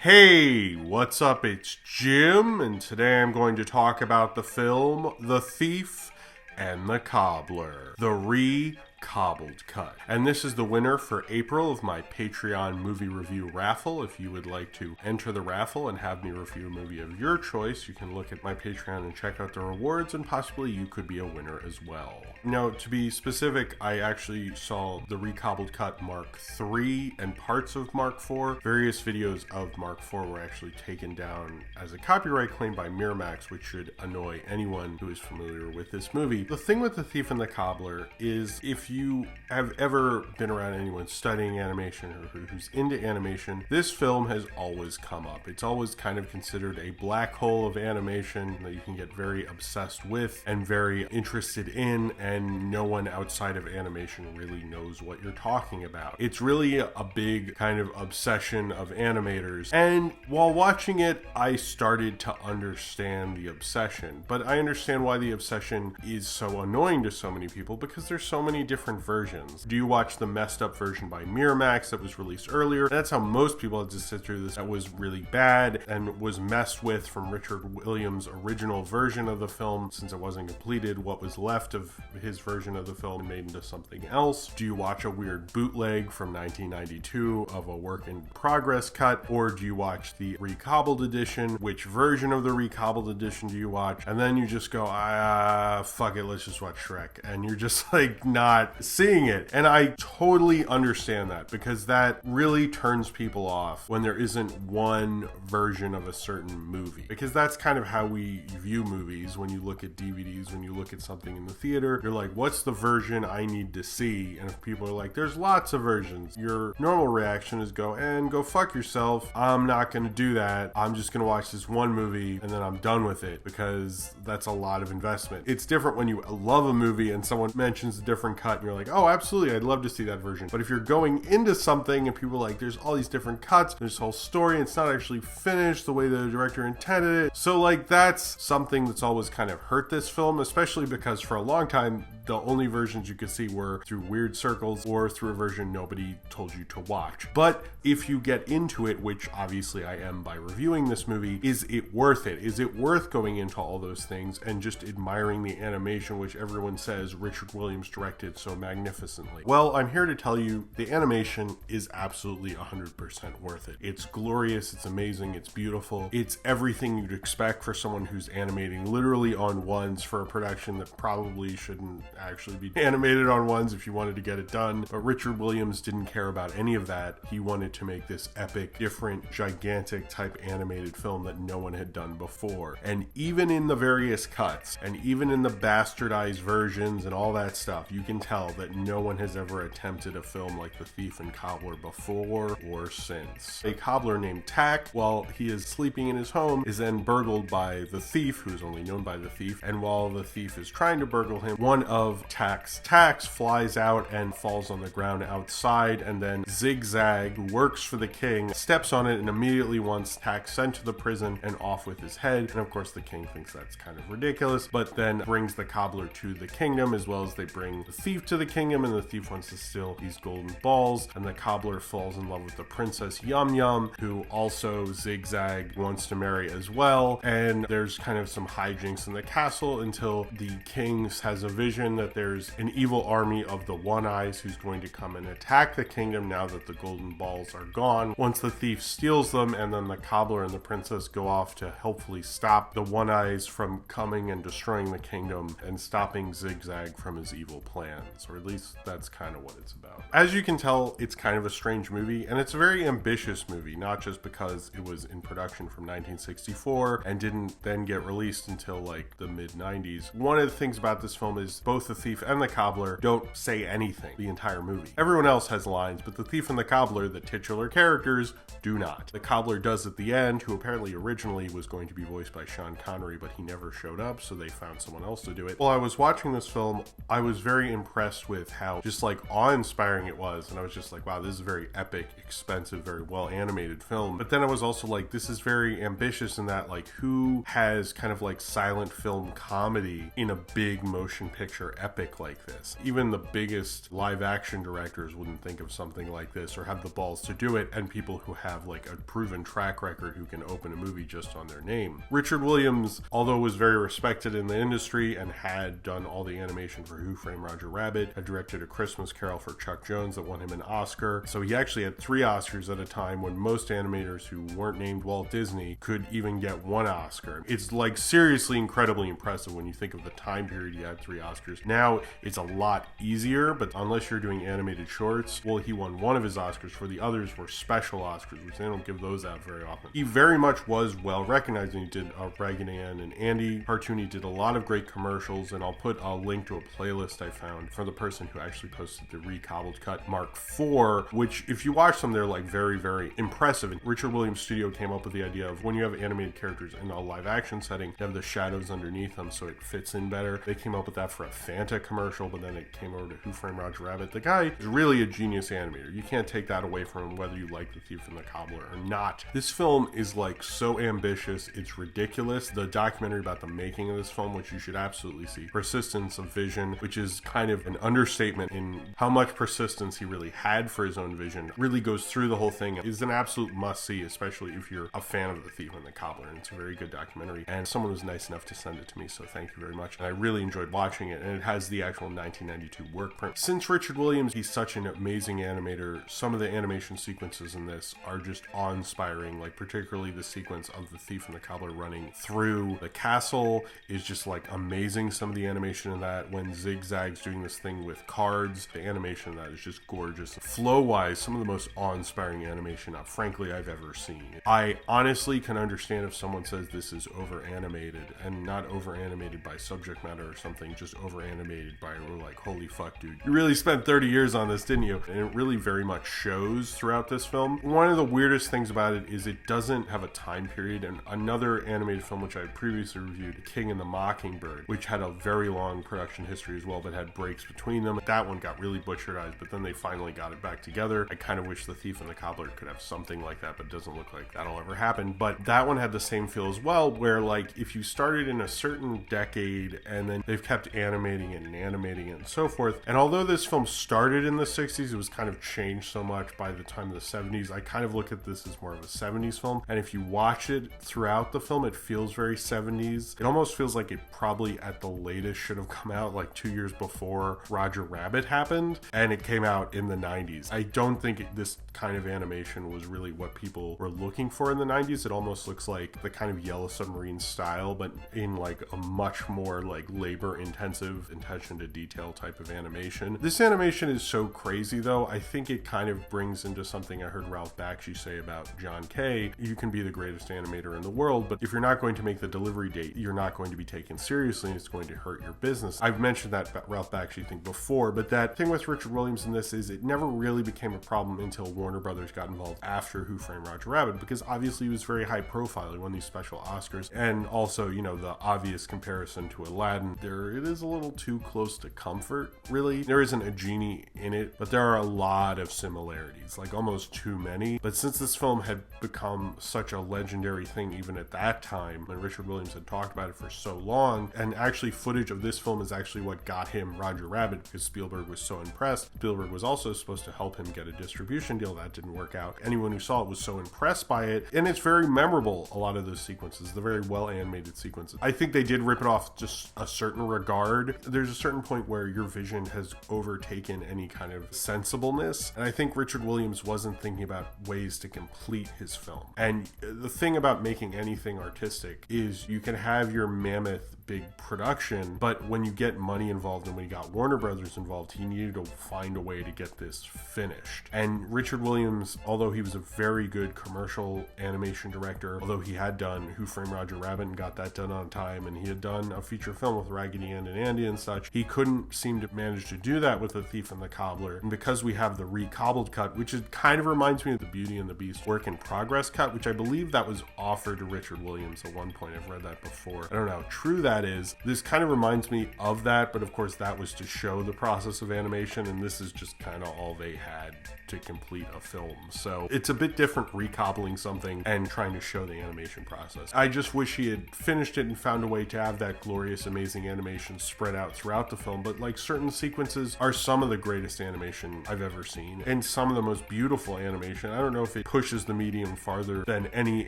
Hey, what's up? It's Jim, and today I'm going to talk about the film The Thief and the Cobbler, the Recobbled Cut. And this is the winner for April of my Patreon movie review raffle. If you would like to enter the raffle and have me review a movie of your choice, you can look at my Patreon and check out the rewards, and possibly you could be a winner as well. Now, to be specific, I actually saw the Recobbled Cut Mark III and parts of Mark IV. Various videos of Mark IV were actually taken down as a copyright claim by Miramax, which should annoy anyone who is familiar with this movie. The thing with The Thief and the Cobbler is, if you have ever been around anyone studying animation or who's into animation, this film has always come up. It's always kind of considered a black hole of animation that you can get very obsessed with and very interested in, and no one outside of animation really knows what you're talking about. It's really a big kind of obsession of animators, and while watching it, I started to understand the obsession. But I understand why the obsession is so annoying to so many people, because there's so many different versions. Do you watch the messed up version by Miramax that was released earlier? That's how most people had to sit through this. That was really bad and was messed with from Richard Williams' original version of the film, since it wasn't completed. What was left of his version of the film and made into something else? Do you watch a weird bootleg from 1992 of a work in progress cut, or do you watch the recobbled edition? Which version of the recobbled edition do you watch? And then you just go, fuck it, let's just watch Shrek, and you're just like not seeing it. And I totally understand that, because that really turns people off when there isn't one version of a certain movie, because that's kind of how we view movies. When you look at DVDs, when you look at something in the theater, you're like, what's the version I need to see? And if people are like, there's lots of versions, your normal reaction is go fuck yourself. I'm not gonna do that. I'm just gonna watch this one movie and then I'm done with it, because that's a lot of investment. It's different when you love a movie and someone mentions a different cut and you're like, oh, absolutely, I'd love to see that version. But if you're going into something and people are like, there's all these different cuts, there's this whole story, and it's not actually finished the way the director intended it. So like, that's something that's always kind of hurt this film, especially because for a long time, the only versions you could see were through weird circles or through a version nobody told you to watch. But if you get into it, which obviously I am by reviewing this movie, is it worth it? Is it worth going into all those things and just admiring the animation, which everyone says Richard Williams directed so magnificently? Well, I'm here to tell you the animation is absolutely 100% worth it. It's glorious, it's amazing, it's beautiful, it's everything you'd expect for someone who's animating literally on ones for a production that probably shouldn't actually be animated on ones if you wanted to get it done. But Richard Williams didn't care about any of that. He wanted to make this epic, different, gigantic type animated film that no one had done before. And even in the various cuts, and even in the bastardized versions and all that stuff, you can tell that no one has ever attempted a film like The Thief and Cobbler before or since. A cobbler named Tack, while he is sleeping in his home, is then burgled by the thief, who is only known by the thief. And while the thief is trying to burgle him, one of Tack's tacks flies out and falls on the ground outside, and then Zigzag, who works for the king, steps on it and immediately wants Tack sent to the prison and off with his head. And of course the king thinks that's kind of ridiculous, but then brings the cobbler to the kingdom, as well as they bring the thief to the kingdom, and the thief wants to steal these golden balls, and the cobbler falls in love with the princess Yum Yum, who also Zigzag wants to marry as well. And there's kind of some hijinks in the castle until the king has a vision that there's an evil army of the One-Eyes who's going to come and attack the kingdom now that the golden balls are gone, once the thief steals them. And then the cobbler and the princess go off to hopefully stop the One-Eyes from coming and destroying the kingdom and stopping Zigzag from his evil plans, or at least that's kind of what it's about. As you can tell, it's kind of a strange movie, and it's a very ambitious movie, not just because it was in production from 1964 and didn't then get released until like the mid-90s. One of the things about this film is both the thief and the cobbler don't say anything the entire movie. Everyone else has lines, but the thief and the cobbler, the titular characters, do not. The cobbler does at the end, who apparently originally was going to be voiced by Sean Connery, but he never showed up, so they found someone else to do it. While I was watching this film, I was very impressed with how just like awe-inspiring it was, and I was just like, wow, this is a very epic, expensive, very well animated film. But then I was also like, this is very ambitious in that, like, who has kind of like silent film comedy in a big motion picture epic like this. Even the biggest live action directors wouldn't think of something like this or have the balls to do it, and people who have like a proven track record who can open a movie just on their name. Richard Williams, although was very respected in the industry and had done all the animation for Who Framed Roger Rabbit, had directed A Christmas Carol for Chuck Jones that won him an Oscar. So he actually had 3 Oscars at a time when most animators who weren't named Walt Disney could even get 1 Oscar. It's like seriously incredibly impressive when you think of the time period he had 3 Oscars. Now it's a lot easier, but unless you're doing animated shorts, well, he won 1 of his Oscars. For the others were special Oscars, which they don't give those out very often. He very much was well recognized, and he did Raggedy Ann and Andy cartoon. He did a lot of great commercials, and I'll put a link to a playlist I found for the person who actually posted the Recobbled Cut Mark IV, which if you watch them, they're like very, very impressive. And Richard Williams' studio came up with the idea of when you have animated characters in a live action setting, you have the shadows underneath them so it fits in better. They came up with that for a Fanta commercial, but then it came over to Who Framed Roger Rabbit. The guy is really a genius animator. You can't take that away from him whether you like The Thief and the Cobbler or not. This film is like so ambitious, it's ridiculous. The documentary about the making of this film, which you should absolutely see, Persistence of Vision, which is kind of an understatement in how much persistence he really had for his own vision, really goes through the whole thing. It is an absolute must-see, especially if you're a fan of The Thief and the Cobbler, and it's a very good documentary, and someone was nice enough to send it to me, so thank you very much. And I really enjoyed watching it, and it has the actual 1992 work print. Since Richard Williams, he's such an amazing animator, some of the animation sequences in this are just awe-inspiring, like particularly the sequence of The Thief and the Cobbler running through the castle is just like amazing. Some of the animation in that, when Zigzag's doing this thing with cards, the animation in that is just gorgeous. Flow-wise, some of the most awe-inspiring animation, frankly, I've ever seen. I honestly can understand if someone says this is over-animated, and not over-animated by subject matter or something, just over-animated by, we're like, holy fuck, dude, you really spent 30 years on this, didn't you? And it really very much shows throughout this film. One of the weirdest things about it is it doesn't have a time period, and another animated film which I previously reviewed, King and the Mockingbird, which had a very long production history as well, but had breaks between them. That one got really butcherized, but then they finally got it back together. I kind of wish The Thief and the Cobbler could have something like that, but it doesn't look like that'll ever happen. But that one had the same feel as well, where like if you started in a certain decade and then they've kept animating it and so forth, and although this film started in the 60s, it was kind of changed so much by the time of the 70s. I kind of look at this as more of a 70s film, and if you watch it throughout the film, it feels very 70s. It almost feels like it probably at the latest should have come out like 2 years before Roger Rabbit happened, and it came out in the 90s. I don't think this kind of animation was really what people were looking for in the 90s. It almost looks like the kind of Yellow Submarine style, but in like a much more like labor intensive, attention to detail type of animation. This animation is so crazy though. I think it kind of brings into something I heard Ralph Bakshi say about John Kay. You can be the greatest animator in the world, but if you're not going to make the delivery date, you're not going to be taken seriously, and it's going to hurt your business. I've mentioned that Ralph Bakshi thing before, but that thing with Richard Williams in this is it never really became a problem until Warner Brothers got involved after Who Framed Roger Rabbit, because obviously he was very high profile. He won these special Oscars, and also, you know, the obvious comparison to Aladdin, it is a little too close to comfort, really. There isn't a genie in it, but there are a lot of similarities, like almost too many. But since this film had become such a legendary thing even at that time, and Richard Williams had talked about it for so long, and actually footage of this film is actually what got him Roger Rabbit, because Spielberg was so impressed. Spielberg was also supposed to help him get a distribution deal. That didn't work out. Anyone who saw it was so impressed by it, and it's very memorable, a lot of those sequences, the very well animated sequences. I think they did rip it off just a certain regard. There's a certain point where your vision has overtaken any kind of sensibleness, and I think Richard Williams wasn't thinking about ways to complete his film. And the thing about making anything artistic is you can have your mammoth big production, but when you get money involved and when you got Warner Brothers involved, he needed to find a way to get this finished. And Richard Williams, although he was a very good commercial animation director, although he had done Who Framed Roger Rabbit and got that done on time, and he had done a feature film with Raggedy Ann and Andy and such, he couldn't seem to manage to do that with The Thief and the Cobbler. And because we have the Recobbled Cut, which kind of reminds me of the Beauty and the Beast work in progress cut, which I believe that was offered to Richard Williams at one point. I've read that before. I don't know how true that is. This kind of reminds me of that, but of course that was to show the process of animation, and this is just kind of all they had to complete a film. So it's a bit different recobbling something and trying to show the animation process. I just wish he had finished it and found a way to have that glorious, amazing animation spread out throughout the film. But like, certain sequences are some of the greatest animation I've ever seen, and some of the most beautiful animation. I don't know if it pushes the medium farther than any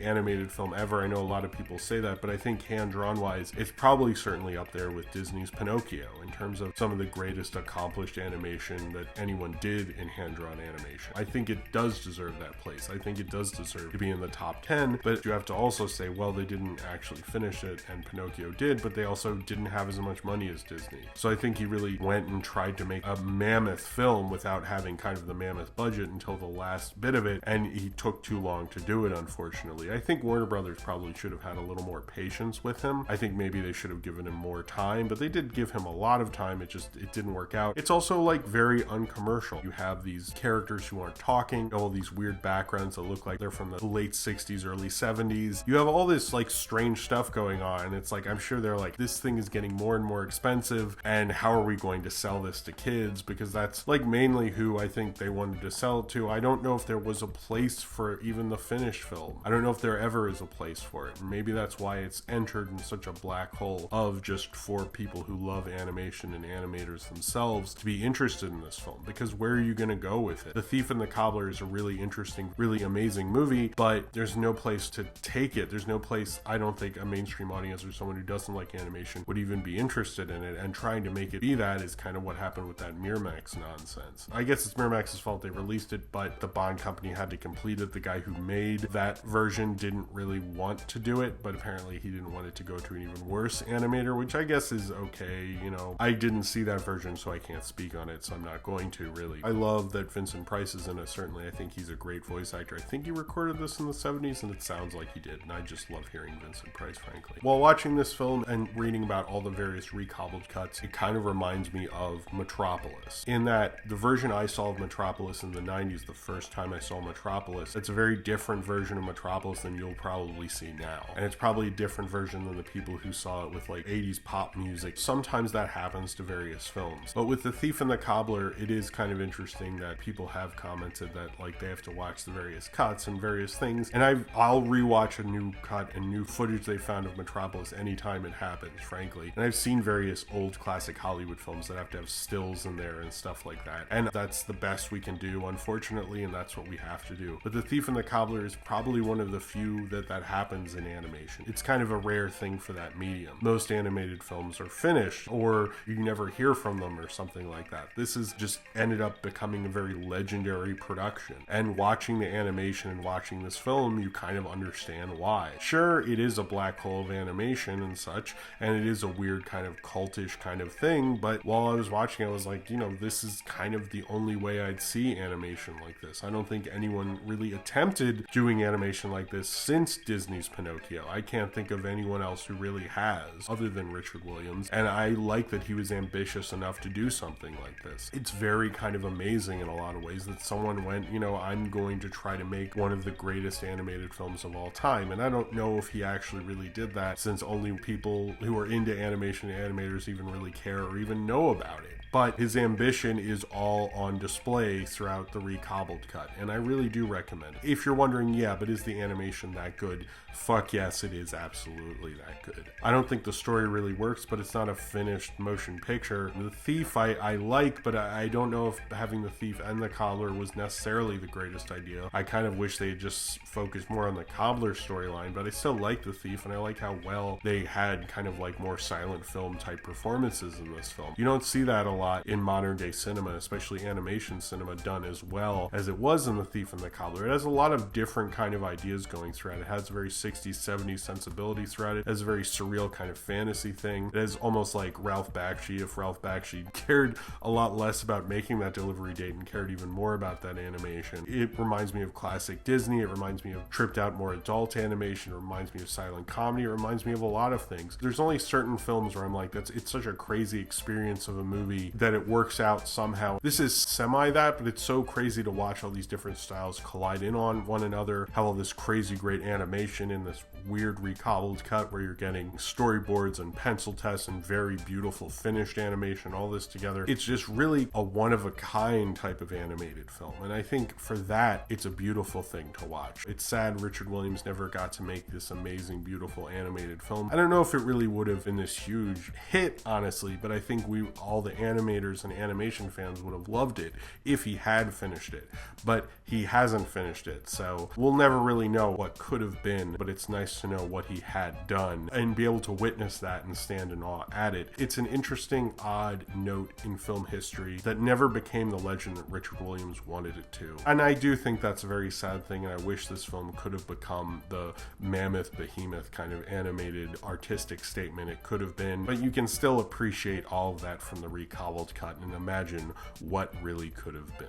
animated film ever. I know a lot of people say that, but I think hand-drawn wise, it's probably certainly up there with Disney's Pinocchio in terms of some of the greatest accomplished animation that anyone did in hand-drawn animation. I think it does deserve that place. I think it does deserve to be in the top 10, but you have to also say, well, they didn't actually finish it, and Pinocchio did, but they also didn't have as much money as Disney. So I think he really went and tried to make a mammoth film without having kind of the mammoth budget until the last bit of it, and he took too long to do it, unfortunately. I think Warner Brothers probably should have had a little more patience with him. I think maybe they should have given him more time, but they did give him a lot of time. It didn't work out. It's also like very uncommercial. You have these characters who aren't talking, all these weird backgrounds that look like they're from the late 60s, early 70s. You have all this like strange stuff going on. It's like, I'm sure they're like, this thing is getting more and more expensive, and how are we going to sell this to kids? Because that's like mainly who I think they wanted to sell it to. I don't know if there was a place for even the finished film. I don't know if there ever is a place for it. Maybe that's why it's entered in such a black hole of just for people who love animation and animators themselves to be interested in this film. Because where are you going to go with it? The Thief and the Cobbler is a really interesting, really amazing movie, but there's no place to take it. There's no place, I don't think, a mainstream audience or someone who doesn't like animation would even be interested in it, and trying to make it be that is kind of what happened with that Miramax nonsense. I guess it's Miramax's fault they released it, but the Bond company had to complete it. The guy who made that version didn't really want to do it, but apparently he didn't want it to go to an even worse animator, which I guess is okay. You know, I didn't see that version, so I can't speak on it, so I'm not going to really. I love that Vincent Price is in it, certainly. I think he's a great voice actor. I think he recorded this in the 70s, and it sounds like he did, and I just love hearing Vincent Price, frankly. While watching this film and reading about all the various recobbled cuts, it kind of reminds me of Metropolis, in that the version I saw of Metropolis in the 90s, the first time I saw Metropolis, it's a very different version of Metropolis than you'll probably see now. And it's probably a different version than the people who saw it with like 80s pop music. Sometimes that happens to various films. But with The Thief and the Cobbler, it is kind of interesting that people have commented that like they have to watch the various cuts and various things. And I'll rewatch a new cut and new footage they found of Metropolis anytime it happens, frankly. And I've seen various old classic Hollywood films that have to have stills in there and stuff like that. And that's the best we can do, unfortunately, and that's what we have to do. But The Thief and the Cobbler is probably one of the few that happens in animation. It's kind of a rare thing for that medium. Most animated films are finished, or you never hear from them or something like that. This has just ended up becoming a very legendary production. And watching the animation and watching this film, you kind of understand why. Sure, it is a black hole of animation and such, and it is a weird kind of cultish kind of thing, but while I was watching, I was like, you know, this is kind of the only way I'd see animation like this. I don't think anyone really attempted doing animation like this since Disney's Pinocchio. I can't think of anyone else who really has, other than Richard Williams, and I like that he was ambitious enough to do something like this. It's very kind of amazing in a lot of ways that someone went, you know, I'm going to try to make one of the greatest animated films of all time, and I don't know if he actually really did that, since only people who are into animation and animators even really care or even know about it. But his ambition is all on display throughout the Recobbled Cut, and I really do recommend it. If you're wondering, yeah, but is the animation that good? Fuck yes, it is absolutely that good. I don't think the story really works, but it's not a finished motion picture. The Thief I like, but I don't know if having the Thief and the Cobbler was necessarily the greatest idea. I kind of wish they had just focused more on the Cobbler storyline, but I still like the Thief, and I like how well they had kind of like more silent film type performances in this film. You don't see that a lot in modern day cinema, especially animation cinema, done as well as it was in The Thief and the Cobbler. It has a lot of different kind of ideas going throughout. It has a very 60s, 70s sensibility throughout it. It has a very surreal kind of fantasy thing. It is almost like Ralph Bakshi, if Ralph Bakshi cared a lot less about making that delivery date and cared even more about that animation. It reminds me of classic Disney. It reminds me of tripped out, more adult animation. It reminds me of silent comedy. It reminds me of a lot of things. There's only certain films where I'm like, it's such a crazy experience of a movie that it works out somehow. This is semi that, but it's so crazy to watch all these different styles collide in on one another, have all this crazy great animation in this weird recobbled cut where you're getting storyboards and pencil tests and very beautiful finished animation, all this together. It's just really a one-of-a-kind type of animated film, And I think for that, it's a beautiful thing to watch. It's sad Richard Williams never got to make this amazing, beautiful animated film. I don't know if it really would have been this huge hit, honestly, but I think all the animators and animation fans would have loved it if he had finished it. But he hasn't finished it, so we'll never really know what could have been, but it's nice to know what he had done and be able to witness that and stand in awe at it. It's an interesting, odd note in film history that never became the legend that Richard Williams wanted it to. And I do think that's a very sad thing, and I wish this film could have become the mammoth, behemoth kind of animated artistic statement it could have been, but you can still appreciate all of that from the recobbled cut and imagine what really could have been.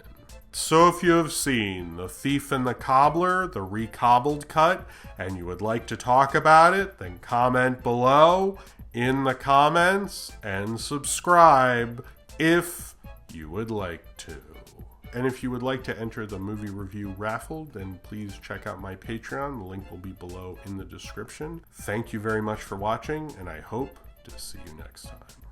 So if you have seen The Thief and the Cobbler, the recobbled cut, and you would like to talk about it, then comment below in the comments and subscribe if you would like to. And if you would like to enter the movie review raffle, then please check out my Patreon. The link will be below in the description. Thank you very much for watching, and I hope to see you next time.